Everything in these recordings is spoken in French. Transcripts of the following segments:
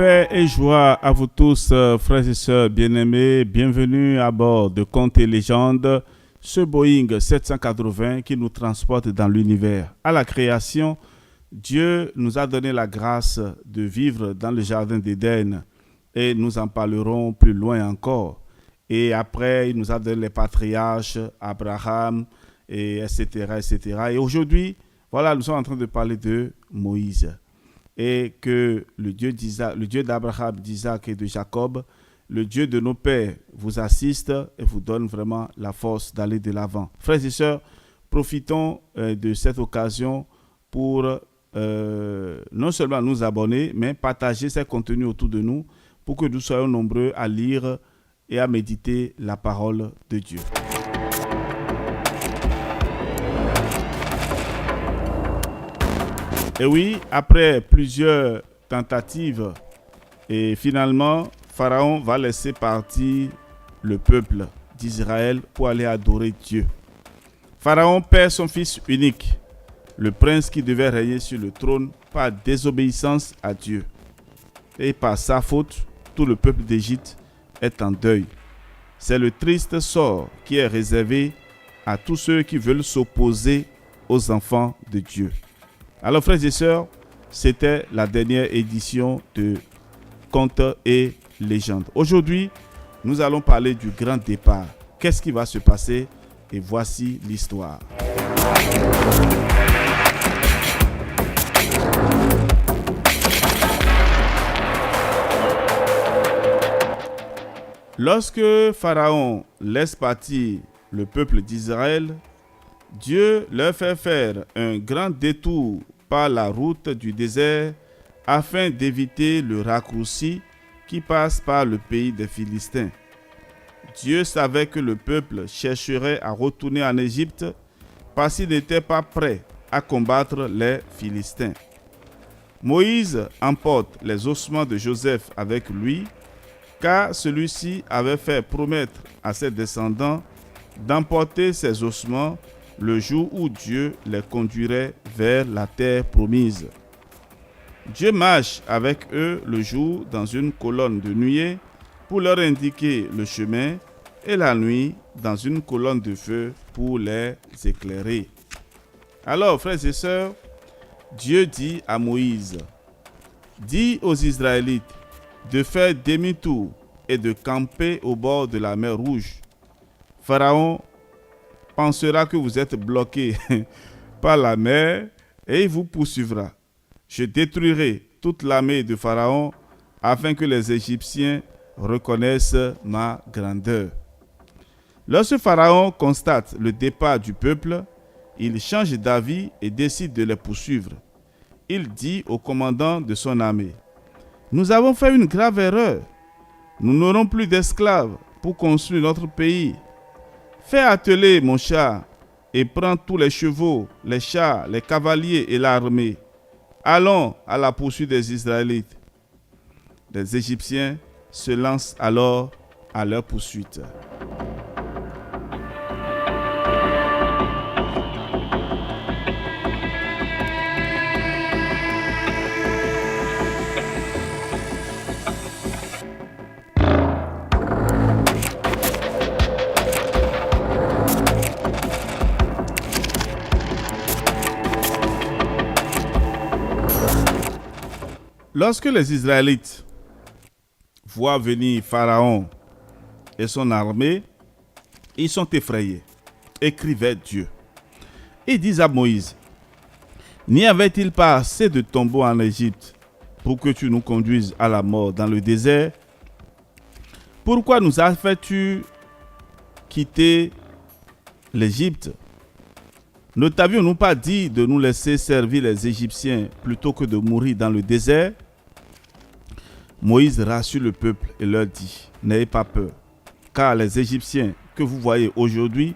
Paix et joie à vous tous, frères et sœurs bien-aimés. Bienvenue à bord de Contes et légendes, ce Boeing 780 qui nous transporte dans l'univers. À la création, Dieu nous a donné la grâce de vivre dans le jardin d'Éden et nous en parlerons plus loin encore. Et après, il nous a donné les patriarches, Abraham, et etc., etc. Et aujourd'hui, voilà, nous sommes en train de parler de Moïse. Et que le Dieu d'Abraham, d'Isaac et de Jacob, le Dieu de nos pères vous assiste et vous donne vraiment la force d'aller de l'avant. Frères et sœurs, profitons de cette occasion pour non seulement nous abonner, mais partager ces contenus autour de nous pour que nous soyons nombreux à lire et à méditer la parole de Dieu. Et oui, après plusieurs tentatives, et finalement, Pharaon va laisser partir le peuple d'Israël pour aller adorer Dieu. Pharaon perd son fils unique, le prince qui devait régner sur le trône par désobéissance à Dieu. Et par sa faute, tout le peuple d'Égypte est en deuil. C'est le triste sort qui est réservé à tous ceux qui veulent s'opposer aux enfants de Dieu. Alors frères et sœurs, c'était la dernière édition de Contes et légendes. Aujourd'hui, nous allons parler du grand départ. Qu'est-ce qui va se passer? Et voici l'histoire. Lorsque Pharaon laisse partir le peuple d'Israël, Dieu leur fait faire un grand détour par la route du désert afin d'éviter le raccourci qui passe par le pays des Philistins. Dieu savait que le peuple chercherait à retourner en Égypte parce qu'il n'était pas prêt à combattre les Philistins. Moïse emporte les ossements de Joseph avec lui, car celui-ci avait fait promettre à ses descendants d'emporter ces ossements le jour où Dieu les conduirait vers la terre promise. Dieu marche avec eux le jour dans une colonne de nuée pour leur indiquer le chemin et la nuit dans une colonne de feu pour les éclairer. Alors, frères et sœurs, Dieu dit à Moïse, « Dis aux Israélites de faire demi-tour et de camper au bord de la mer Rouge. Pharaon pensera que vous êtes bloqués par la mer et il vous poursuivra. Je détruirai toute l'armée de Pharaon afin que les Égyptiens reconnaissent ma grandeur. » Lorsque Pharaon constate le départ du peuple, il change d'avis et décide de les poursuivre. Il dit au commandant de son armée, « Nous avons fait une grave erreur. Nous n'aurons plus d'esclaves pour construire notre pays. Fais atteler mon char et prends tous les chevaux, les chars, les cavaliers et l'armée. Allons à la poursuite des Israélites. » Les Égyptiens se lancent alors à leur poursuite. Lorsque les Israélites voient venir Pharaon et son armée, ils sont effrayés et crient vers Dieu. Ils disent à Moïse, « N'y avait-il pas assez de tombeaux en Égypte pour que tu nous conduises à la mort dans le désert? Pourquoi nous as fait-tu quitter l'Égypte? Ne t'avions-nous pas dit de nous laisser servir les Égyptiens plutôt que de mourir dans le désert? » Moïse rassure le peuple et leur dit, « N'ayez pas peur, car les Égyptiens que vous voyez aujourd'hui,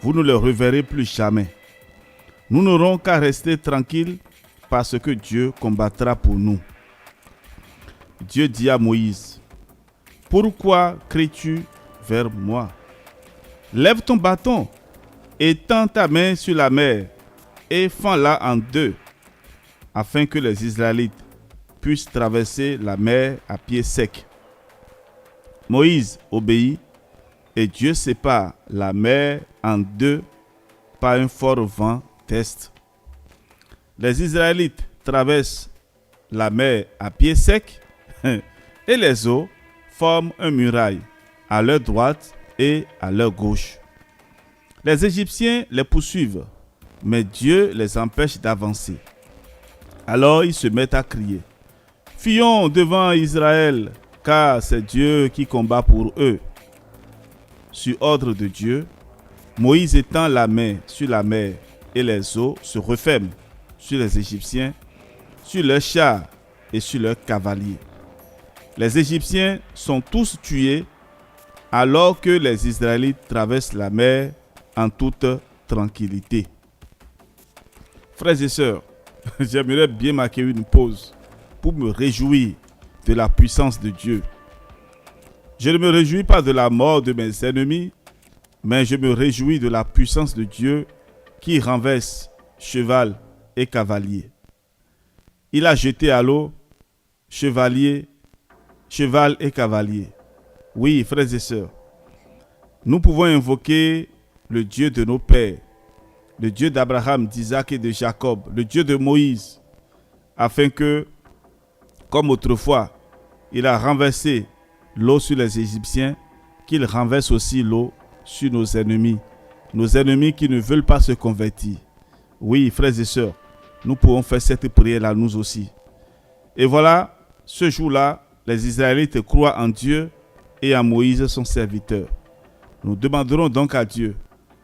vous ne les reverrez plus jamais. Nous n'aurons qu'à rester tranquilles parce que Dieu combattra pour nous. » Dieu dit à Moïse, « Pourquoi cries-tu vers moi? Lève ton bâton et tends ta main sur la mer et fends-la en deux, afin que les Israélites puissent traverser la mer à pied sec. Moïse obéit et Dieu sépare la mer en deux par un fort vent d'est. Les Israélites traversent la mer à pied sec et les eaux forment un muraille à leur droite et à leur gauche. Les Égyptiens les poursuivent, mais Dieu les empêche d'avancer. Alors ils se mettent à crier: « Fuyons devant Israël, car c'est Dieu qui combat pour eux. » Sur ordre de Dieu, Moïse étend la main sur la mer et les eaux se referment sur les Égyptiens, sur leurs chars et sur leurs cavaliers. Les Égyptiens sont tous tués alors que les Israélites traversent la mer en toute tranquillité. Frères et sœurs, j'aimerais bien marquer une pause pour me réjouir de la puissance de Dieu. Je ne me réjouis pas de la mort de mes ennemis, mais je me réjouis de la puissance de Dieu qui renverse cheval et cavalier. Il a jeté à l'eau cheval et cavalier. Oui, frères et sœurs, nous pouvons invoquer le Dieu de nos pères, le Dieu d'Abraham, d'Isaac et de Jacob, le Dieu de Moïse, afin que, comme autrefois, il a renversé l'eau sur les Égyptiens, qu'il renverse aussi l'eau sur nos ennemis qui ne veulent pas se convertir. Oui, frères et sœurs, nous pouvons faire cette prière-là nous aussi. Et voilà, ce jour-là, les Israélites croient en Dieu et en Moïse, son serviteur. Nous demanderons donc à Dieu,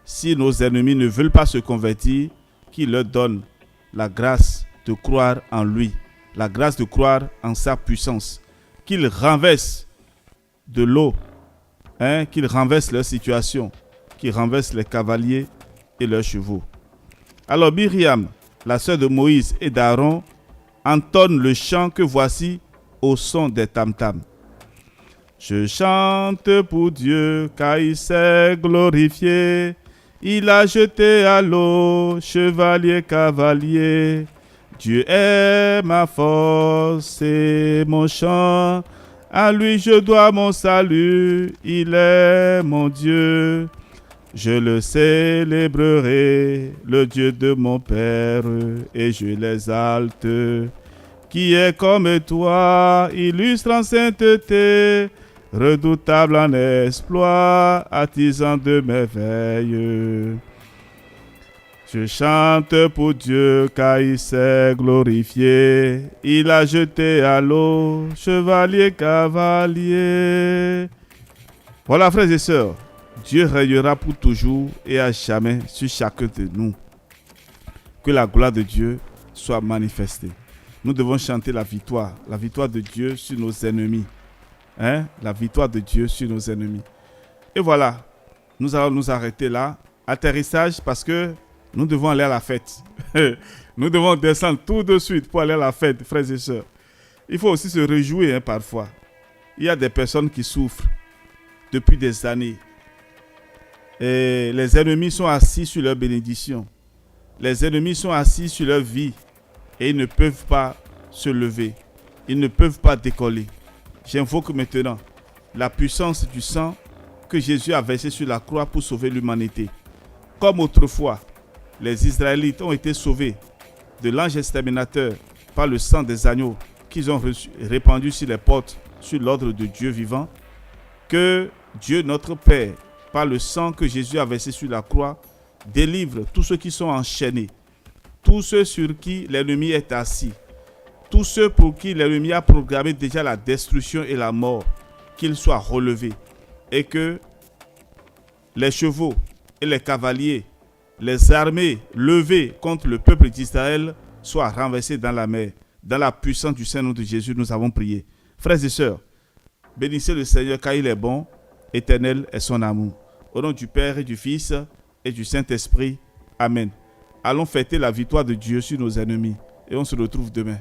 si nos ennemis ne veulent pas se convertir, qu'il leur donne la grâce de croire en lui, la grâce de croire en sa puissance, qu'il renverse de l'eau, qu'il renverse leur situation, qu'il renverse les cavaliers et leurs chevaux. Alors Myriam, la sœur de Moïse et d'Aaron, entonne le chant que voici au son des tam-tams. Je chante pour Dieu car il s'est glorifié. Il a jeté à l'eau chevalier, cavalier. Dieu est ma force et mon chant. À lui je dois mon salut. Il est mon Dieu. Je le célébrerai, le Dieu de mon Père, et je l'exalte. Qui est comme toi, illustre en sainteté, redoutable en exploit, artisan de merveilles. Je chante pour Dieu car il s'est glorifié. Il a jeté à l'eau chevalier, cavalier. Voilà, frères et sœurs, Dieu régnera pour toujours et à jamais sur chacun de nous. Que la gloire de Dieu soit manifestée. Nous devons chanter la victoire de Dieu sur nos ennemis. La victoire de Dieu sur nos ennemis. Et voilà, nous allons nous arrêter là. Atterrissage parce que nous devons aller à la fête. Nous devons descendre tout de suite pour aller à la fête, frères et sœurs. Il faut aussi se réjouir parfois. Il y a des personnes qui souffrent depuis des années. Et les ennemis sont assis sur leur bénédiction. Les ennemis sont assis sur leur vie. Et ils ne peuvent pas se lever. Ils ne peuvent pas décoller. J'invoque maintenant la puissance du sang que Jésus a versé sur la croix pour sauver l'humanité. Comme autrefois, les Israélites ont été sauvés de l'ange exterminateur par le sang des agneaux qu'ils ont répandu sur les portes, sur l'ordre de Dieu vivant, que Dieu notre Père, par le sang que Jésus a versé sur la croix, délivre tous ceux qui sont enchaînés, tous ceux sur qui l'ennemi est assis, tous ceux pour qui l'ennemi a programmé déjà la destruction et la mort, qu'ils soient relevés et que les chevaux et les cavaliers, les armées levées contre le peuple d'Israël soient renversées dans la mer. Dans la puissance du Saint-Nom de Jésus, nous avons prié. Frères et sœurs, bénissez le Seigneur car il est bon, éternel est son amour. Au nom du Père et du Fils et du Saint-Esprit. Amen. Allons fêter la victoire de Dieu sur nos ennemis et on se retrouve demain.